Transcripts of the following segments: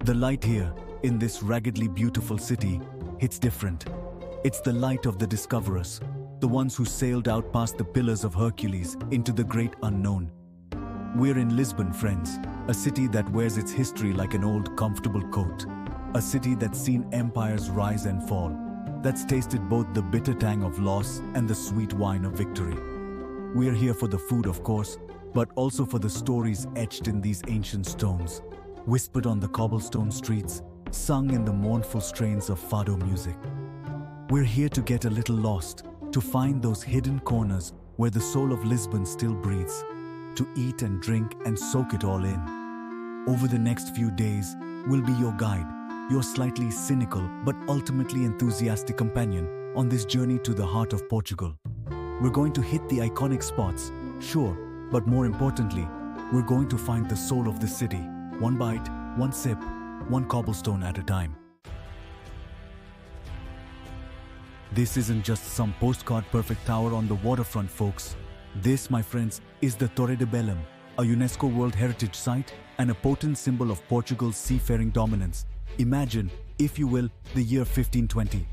The light here, in this raggedly beautiful city, hits different. It's the light of the discoverers, the ones who sailed out past the pillars of Hercules into the great unknown. We're in Lisbon, friends, a city that wears its history like an old, comfortable coat. A city that's seen empires rise and fall, that's tasted both the bitter tang of loss and the sweet wine of victory. We're here for the food, of course, but also for the stories etched in these ancient stones, whispered on the cobblestone streets, sung in the mournful strains of fado music. We're here to get a little lost, to find those hidden corners where the soul of Lisbon still breathes, to eat and drink and soak it all in. Over the next few days, we'll be your guide, your slightly cynical but ultimately enthusiastic companion on this journey to the heart of Portugal. We're going to hit the iconic spots, sure, but more importantly, we're going to find the soul of the city, one bite, one sip, one cobblestone at a time. This isn't just some postcard-perfect tower on the waterfront, folks. This, my friends, is the Torre de Belém, a UNESCO World Heritage Site and a potent symbol of Portugal's seafaring dominance. Imagine, if you will, the year 1520.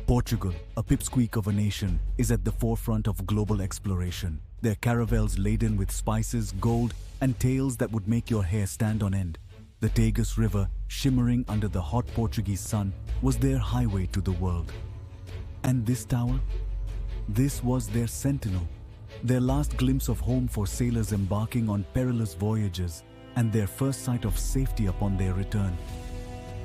Portugal, a pipsqueak of a nation, is at the forefront of global exploration. Their caravels laden with spices, gold, and tales that would make your hair stand on end. The Tagus River, shimmering under the hot Portuguese sun, was their highway to the world. And this tower? This was their sentinel, their last glimpse of home for sailors embarking on perilous voyages, and their first sight of safety upon their return.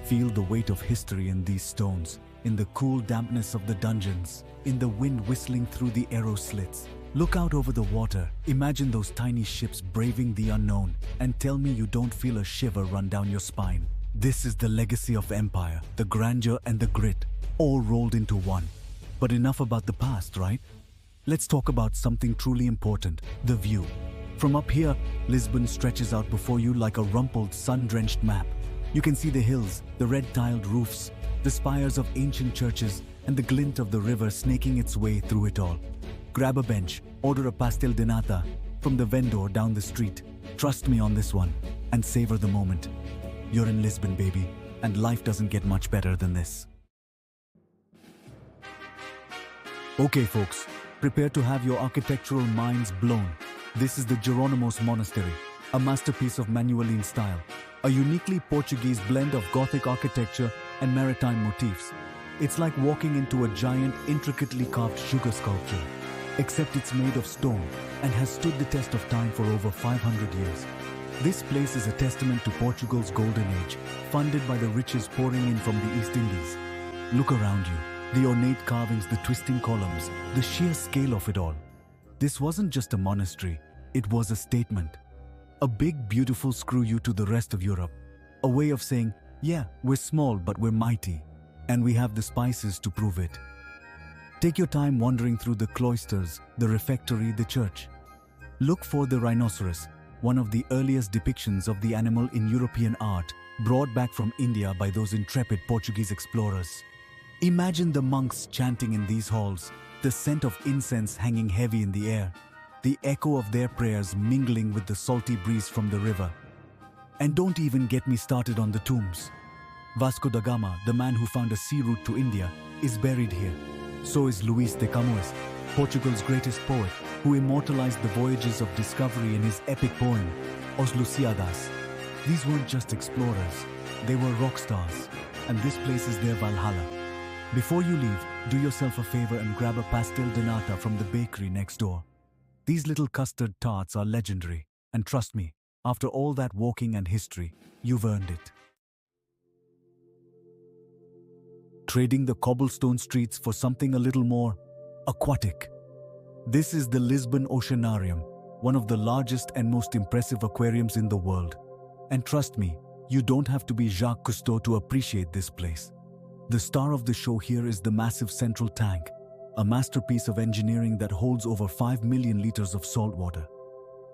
Feel the weight of history in these stones, in the cool dampness of the dungeons, in the wind whistling through the arrow slits. Look out over the water, imagine those tiny ships braving the unknown, and tell me you don't feel a shiver run down your spine. This is the legacy of empire, the grandeur and the grit, all rolled into one. But enough about the past, right? Let's talk about something truly important, the view. From up here, Lisbon stretches out before you like a rumpled, sun-drenched map. You can see the hills, the red-tiled roofs, the spires of ancient churches, and the glint of the river snaking its way through it all. Grab a bench, order a pastel de nata from the vendor down the street. Trust me on this one, and savor the moment. You're in Lisbon, baby, and life doesn't get much better than this. Okay, folks, prepare to have your architectural minds blown. This is the Jerónimos Monastery, a masterpiece of Manueline style, a uniquely Portuguese blend of Gothic architecture and maritime motifs. It's like walking into a giant, intricately carved sugar sculpture, except it's made of stone and has stood the test of time for over 500 years. This place is a testament to Portugal's golden age, funded by the riches pouring in from the East Indies. Look around you, the ornate carvings, the twisting columns, the sheer scale of it all. This wasn't just a monastery, it was a statement. A big, beautiful screw you to the rest of Europe. A way of saying, yeah, we're small but we're mighty, and we have the spices to prove it. Take your time wandering through the cloisters, the refectory, the church. Look for the rhinoceros, one of the earliest depictions of the animal in European art, brought back from India by those intrepid Portuguese explorers. Imagine the monks chanting in these halls, the scent of incense hanging heavy in the air, the echo of their prayers mingling with the salty breeze from the river. And don't even get me started on the tombs. Vasco da Gama, the man who found a sea route to India, is buried here. So is Luís de Camões, Portugal's greatest poet, who immortalized the voyages of discovery in his epic poem, Os Lusíadas. These weren't just explorers, they were rock stars, and this place is their Valhalla. Before you leave, do yourself a favor and grab a pastel de nata from the bakery next door. These little custard tarts are legendary, and trust me, after all that walking and history, you've earned it. Trading the cobblestone streets for something a little more aquatic. This is the Lisbon Oceanarium, one of the largest and most impressive aquariums in the world. And trust me, you don't have to be Jacques Cousteau to appreciate this place. The star of the show here is the massive central tank, a masterpiece of engineering that holds over 5 million liters of salt water.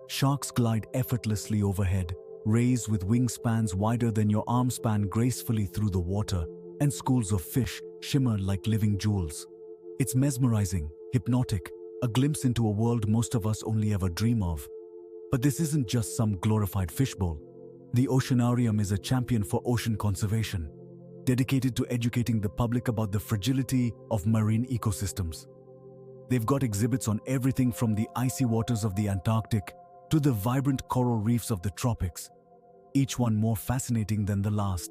Sharks glide effortlessly overhead, raised with wingspans wider than your arm span gracefully through the water, and schools of fish shimmer like living jewels. It's mesmerizing, hypnotic, a glimpse into a world most of us only ever dream of. But this isn't just some glorified fishbowl. The Oceanarium is a champion for ocean conservation, dedicated to educating the public about the fragility of marine ecosystems. They've got exhibits on everything from the icy waters of the Antarctic to the vibrant coral reefs of the tropics, each one more fascinating than the last.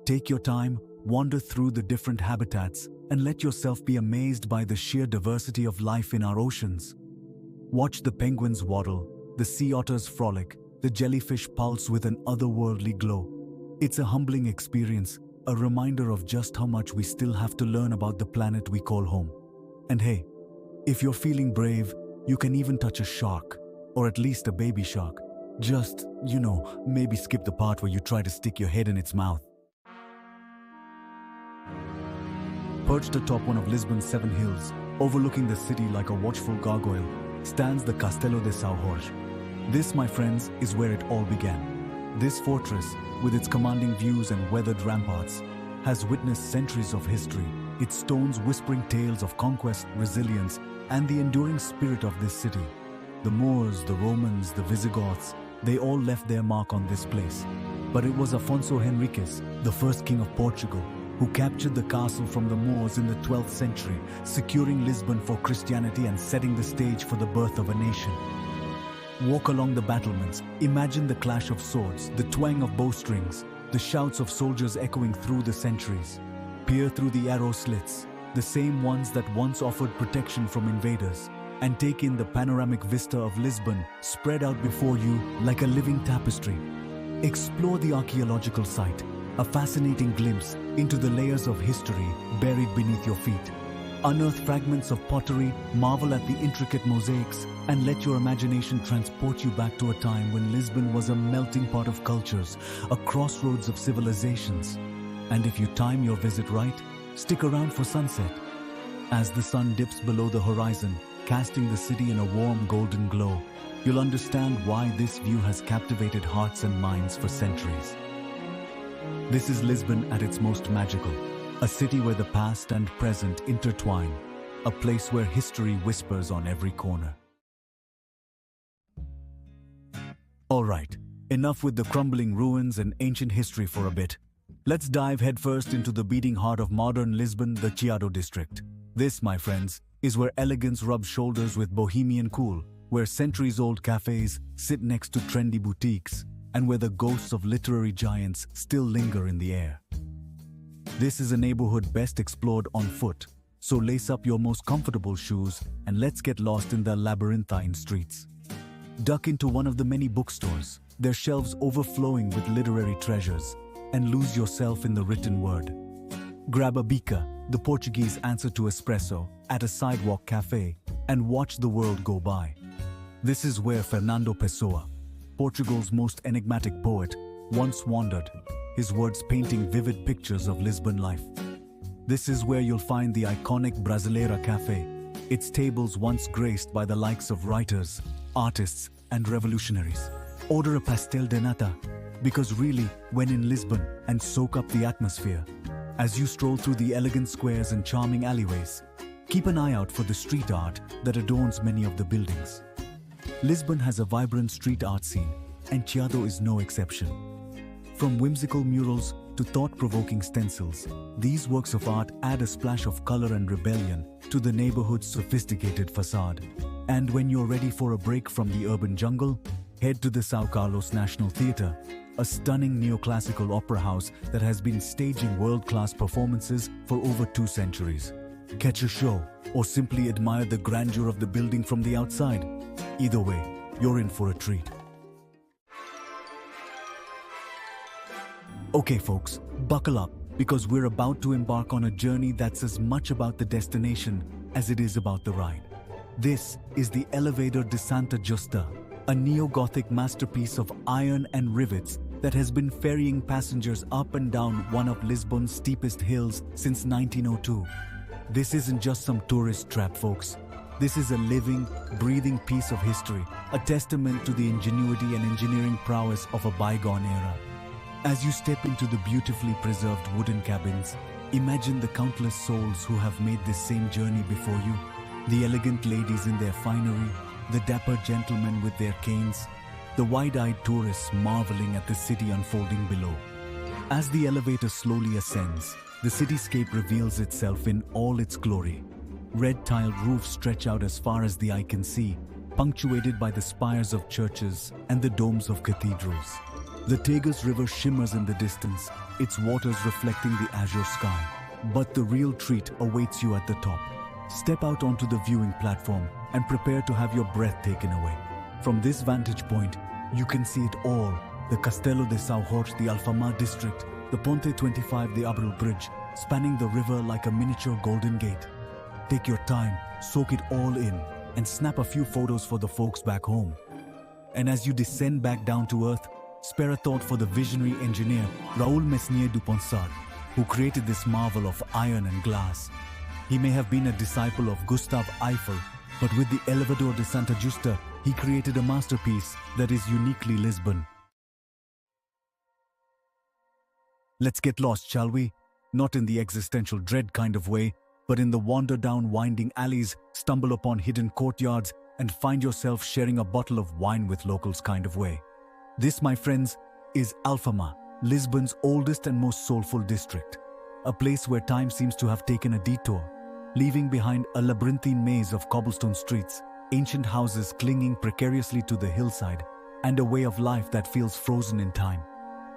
Take your time, wander through the different habitats, and let yourself be amazed by the sheer diversity of life in our oceans. Watch the penguins waddle, the sea otters frolic, the jellyfish pulse with an otherworldly glow. It's a humbling experience, a reminder of just how much we still have to learn about the planet we call home. And hey, if you're feeling brave, you can even touch a shark, or at least a baby shark. Just, maybe skip the part where you try to stick your head in its mouth. Perched atop one of Lisbon's 7 hills, overlooking the city like a watchful gargoyle, stands the Castelo de São Jorge. This, my friends, is where it all began. This fortress, with its commanding views and weathered ramparts, has witnessed centuries of history, its stones whispering tales of conquest, resilience, and the enduring spirit of this city. The Moors, the Romans, the Visigoths, they all left their mark on this place. But it was Afonso Henriques, the first king of Portugal, who captured the castle from the Moors in the 12th century, securing Lisbon for Christianity and setting the stage for the birth of a nation. Walk along the battlements, imagine the clash of swords, the twang of bowstrings, the shouts of soldiers echoing through the centuries. Peer through the arrow slits, the same ones that once offered protection from invaders, and take in the panoramic vista of Lisbon spread out before you like a living tapestry. Explore the archaeological site, a fascinating glimpse into the layers of history buried beneath your feet. Unearth fragments of pottery, marvel at the intricate mosaics, and let your imagination transport you back to a time when Lisbon was a melting pot of cultures, a crossroads of civilizations. And if you time your visit right, stick around for sunset. As the sun dips below the horizon, casting the city in a warm golden glow, you'll understand why this view has captivated hearts and minds for centuries. This is Lisbon at its most magical, a city where the past and present intertwine, a place where history whispers on every corner. All right, enough with the crumbling ruins and ancient history for a bit. Let's dive headfirst into the beating heart of modern Lisbon, the Chiado district. This, my friends, is where elegance rubs shoulders with bohemian cool, where centuries-old cafes sit next to trendy boutiques, and where the ghosts of literary giants still linger in the air. This is a neighborhood best explored on foot, so lace up your most comfortable shoes and let's get lost in the labyrinthine streets. Duck into one of the many bookstores, their shelves overflowing with literary treasures, and lose yourself in the written word. Grab a bica, the Portuguese answer to espresso, at a sidewalk cafe, and watch the world go by. This is where Fernando Pessoa, Portugal's most enigmatic poet, once wandered, his words painting vivid pictures of Lisbon life. This is where you'll find the iconic Brasileira Cafe, its tables once graced by the likes of writers, artists, and revolutionaries. Order a pastel de nata, because really, when in Lisbon, and soak up the atmosphere. As you stroll through the elegant squares and charming alleyways, keep an eye out for the street art that adorns many of the buildings. Lisbon has a vibrant street art scene, and Chiado is no exception. From whimsical murals to thought-provoking stencils, these works of art add a splash of color and rebellion to the neighborhood's sophisticated facade. And when you're ready for a break from the urban jungle, head to the São Carlos National Theatre, a stunning neoclassical opera house that has been staging world-class performances for over 2 centuries. Catch a show, or simply admire the grandeur of the building from the outside. Either way, you're in for a treat. Okay folks, buckle up, because we're about to embark on a journey that's as much about the destination as it is about the ride. This is the Elevador de Santa Justa, a neo-Gothic masterpiece of iron and rivets that has been ferrying passengers up and down one of Lisbon's steepest hills since 1902. This isn't just some tourist trap, folks. This is a living, breathing piece of history, a testament to the ingenuity and engineering prowess of a bygone era. As you step into the beautifully preserved wooden cabins, imagine the countless souls who have made this same journey before you. The elegant ladies in their finery, the dapper gentlemen with their canes, the wide-eyed tourists marveling at the city unfolding below. As the elevator slowly ascends, the cityscape reveals itself in all its glory. Red-tiled roofs stretch out as far as the eye can see, punctuated by the spires of churches and the domes of cathedrals. The Tagus River shimmers in the distance, its waters reflecting the azure sky. But the real treat awaits you at the top. Step out onto the viewing platform and prepare to have your breath taken away. From this vantage point, you can see it all: the Castelo de São Jorge, the Alfamar district, the Ponte 25, the Abril Bridge, spanning the river like a miniature Golden Gate. Take your time, soak it all in, and snap a few photos for the folks back home. And as you descend back down to earth, spare a thought for the visionary engineer Raoul Mesnier du Ponsard, who created this marvel of iron and glass. He may have been a disciple of Gustave Eiffel, but with the Elevador de Santa Justa, he created a masterpiece that is uniquely Lisbon. Let's get lost, shall we? Not in the existential dread kind of way, but in the wander down winding alleys, stumble upon hidden courtyards, and find yourself sharing a bottle of wine with locals kind of way. This, my friends, is Alfama, Lisbon's oldest and most soulful district. A place where time seems to have taken a detour, leaving behind a labyrinthine maze of cobblestone streets, ancient houses clinging precariously to the hillside, and a way of life that feels frozen in time.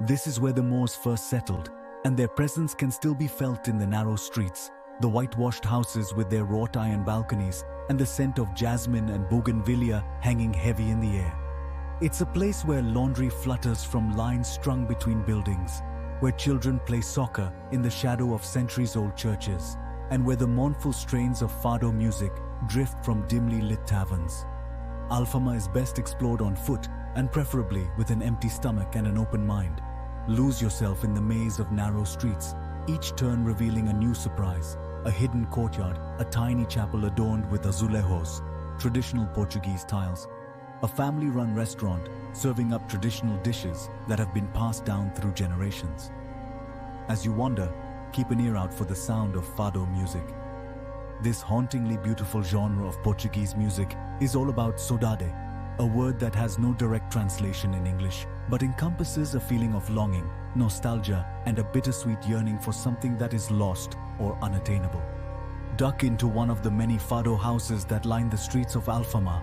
This is where the Moors first settled, and their presence can still be felt in the narrow streets, the whitewashed houses with their wrought iron balconies, and the scent of jasmine and bougainvillea hanging heavy in the air. It's a place where laundry flutters from lines strung between buildings, where children play soccer in the shadow of centuries-old churches, and where the mournful strains of fado music drift from dimly lit taverns. Alfama is best explored on foot, and preferably with an empty stomach and an open mind. Lose yourself in the maze of narrow streets, each turn revealing a new surprise: a hidden courtyard, a tiny chapel adorned with azulejos, traditional Portuguese tiles, a family-run restaurant serving up traditional dishes that have been passed down through generations. As you wander, keep an ear out for the sound of fado music. This hauntingly beautiful genre of Portuguese music is all about saudade, a word that has no direct translation in English, but encompasses a feeling of longing, nostalgia, and a bittersweet yearning for something that is lost or unattainable. Duck into one of the many fado houses that line the streets of Alfama,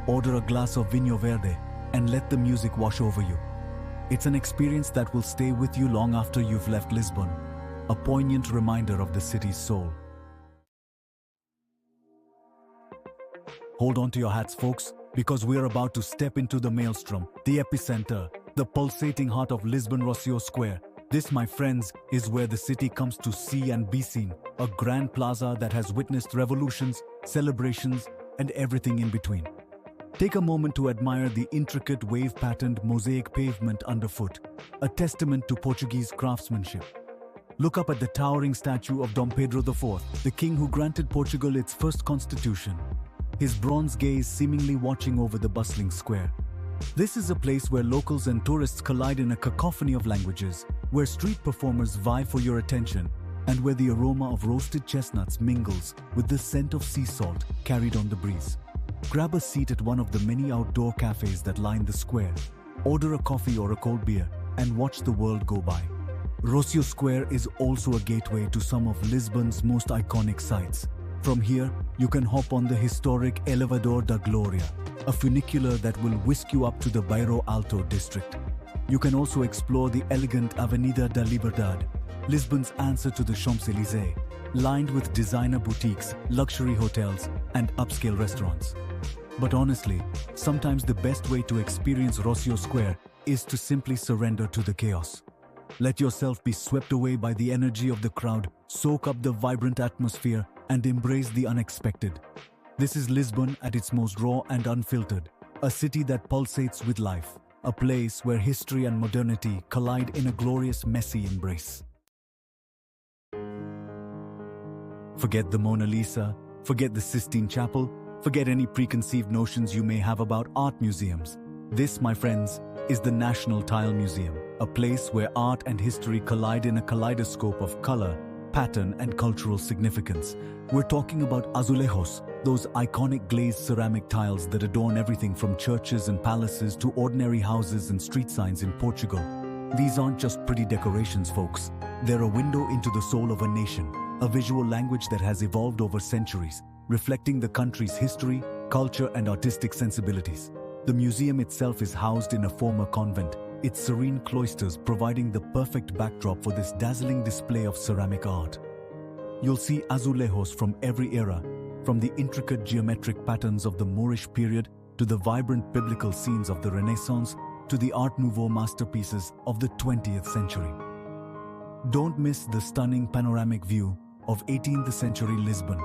order a glass of vinho verde, and let the music wash over you. It's an experience that will stay with you long after you've left Lisbon, a poignant reminder of the city's soul. Hold on to your hats, folks, because we're about to step into the maelstrom, the epicenter, the pulsating heart of Lisbon Rocio Square. This, my friends, is where the city comes to see and be seen, a grand plaza that has witnessed revolutions, celebrations, and everything in between. Take a moment to admire the intricate wave-patterned mosaic pavement underfoot, a testament to Portuguese craftsmanship. Look up at the towering statue of Dom Pedro IV, the king who granted Portugal its first constitution, his bronze gaze seemingly watching over the bustling square. This is a place where locals and tourists collide in a cacophony of languages, where street performers vie for your attention, and where the aroma of roasted chestnuts mingles with the scent of sea salt carried on the breeze. Grab a seat at one of the many outdoor cafes that line the square, order a coffee or a cold beer, and watch the world go by. Rocio Square is also a gateway to some of Lisbon's most iconic sites. From here, you can hop on the historic Elevador da Gloria, a funicular that will whisk you up to the Bairro Alto district. You can also explore the elegant Avenida da Liberdade, Lisbon's answer to the Champs-Élysées, lined with designer boutiques, luxury hotels, and upscale restaurants. But honestly, sometimes the best way to experience Rocio Square is to simply surrender to the chaos. Let yourself be swept away by the energy of the crowd, soak up the vibrant atmosphere, and embrace the unexpected. This is Lisbon at its most raw and unfiltered, a city that pulsates with life, a place where history and modernity collide in a glorious, messy embrace. Forget the Mona Lisa, forget the Sistine Chapel, forget any preconceived notions you may have about art museums. This, my friends, is the National Tile Museum, a place where art and history collide in a kaleidoscope of color, pattern, and cultural significance. We're talking about azulejos, Those iconic glazed ceramic tiles that adorn everything from churches and palaces to ordinary houses and street signs in Portugal. These aren't just pretty decorations, folks. They're a window into the soul of a nation, a visual language that has evolved over centuries, reflecting the country's history, culture, and artistic sensibilities. The museum itself is housed in a former convent, its serene cloisters providing the perfect backdrop for this dazzling display of ceramic art. You'll see azulejos from every era, from the intricate geometric patterns of the Moorish period to the vibrant biblical scenes of the Renaissance to the Art Nouveau masterpieces of the 20th century. Don't miss the stunning panoramic view of 18th century Lisbon,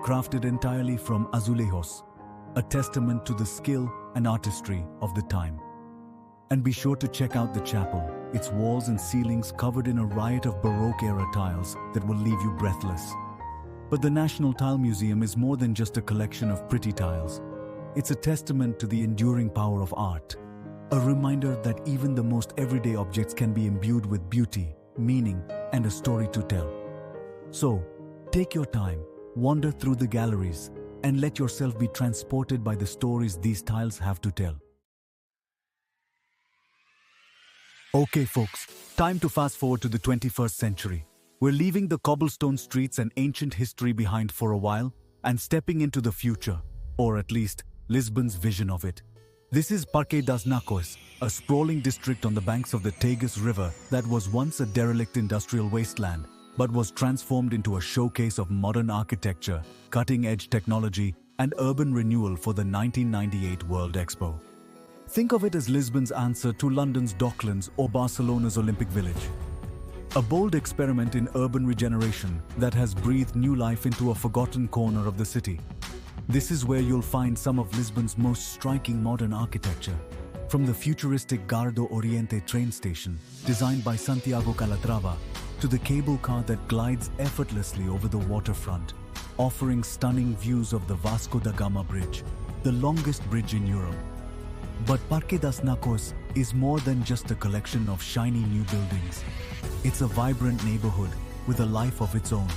crafted entirely from azulejos, a testament to the skill and artistry of the time. And be sure to check out the chapel, its walls and ceilings covered in a riot of Baroque-era tiles that will leave you breathless. But the National Tile Museum is more than just a collection of pretty tiles. It's a testament to the enduring power of art, a reminder that even the most everyday objects can be imbued with beauty, meaning, and a story to tell. So, take your time, wander through the galleries, and let yourself be transported by the stories these tiles have to tell. Okay folks, time to fast forward to the 21st century. We're leaving the cobblestone streets and ancient history behind for a while and stepping into the future, or at least Lisbon's vision of it. This is Parque das Nações, a sprawling district on the banks of the Tagus River that was once a derelict industrial wasteland, but was transformed into a showcase of modern architecture, cutting-edge technology, and urban renewal for the 1998 World Expo. Think of it as Lisbon's answer to London's Docklands or Barcelona's Olympic Village. A bold experiment in urban regeneration that has breathed new life into a forgotten corner of the city. This is where you'll find some of Lisbon's most striking modern architecture. From the futuristic Gardo Oriente train station, designed by Santiago Calatrava, to the cable car that glides effortlessly over the waterfront, offering stunning views of the Vasco da Gama Bridge, the longest bridge in Europe. But Parque das Nações is more than just a collection of shiny new buildings. It's a vibrant neighborhood with a life of its own,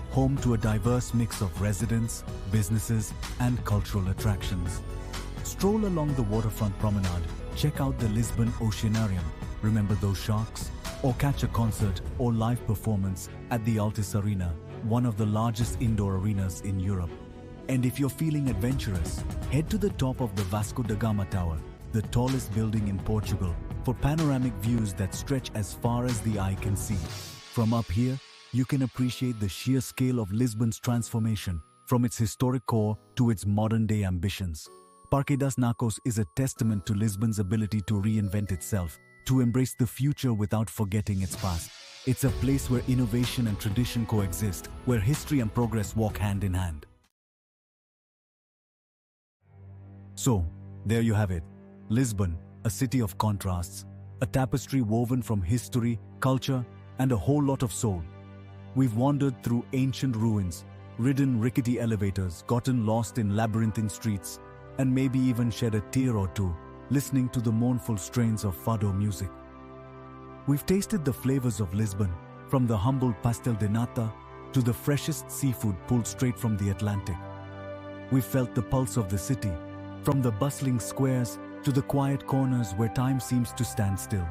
home to a diverse mix of residents, businesses, and cultural attractions. Stroll along the waterfront promenade, check out the Lisbon Oceanarium, remember those sharks? Or catch a concert or live performance at the Altice Arena, one of the largest indoor arenas in Europe. And if you're feeling adventurous, head to the top of the Vasco da Gama Tower, the tallest building in Portugal, for panoramic views that stretch as far as the eye can see. From up here, you can appreciate the sheer scale of Lisbon's transformation, from its historic core to its modern-day ambitions. Parque das Nações is a testament to Lisbon's ability to reinvent itself, to embrace the future without forgetting its past. It's a place where innovation and tradition coexist, where history and progress walk hand in hand. So, there you have it. Lisbon, a city of contrasts, a tapestry woven from history, culture, and a whole lot of soul. We've wandered through ancient ruins, ridden rickety elevators, gotten lost in labyrinthine streets, and maybe even shed a tear or two, listening to the mournful strains of fado music. We've tasted the flavors of Lisbon, from the humble pastel de nata to the freshest seafood pulled straight from the Atlantic. We've felt the pulse of the city, from the bustling squares to the quiet corners where time seems to stand still.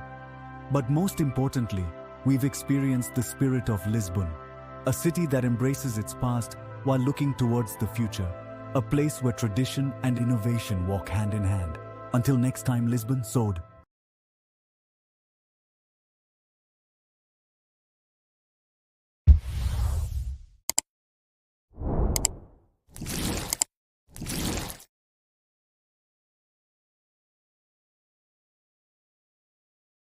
But most importantly, we've experienced the spirit of Lisbon, a city that embraces its past while looking towards the future, a place where tradition and innovation walk hand in hand. Until next time, Lisbon, Sod.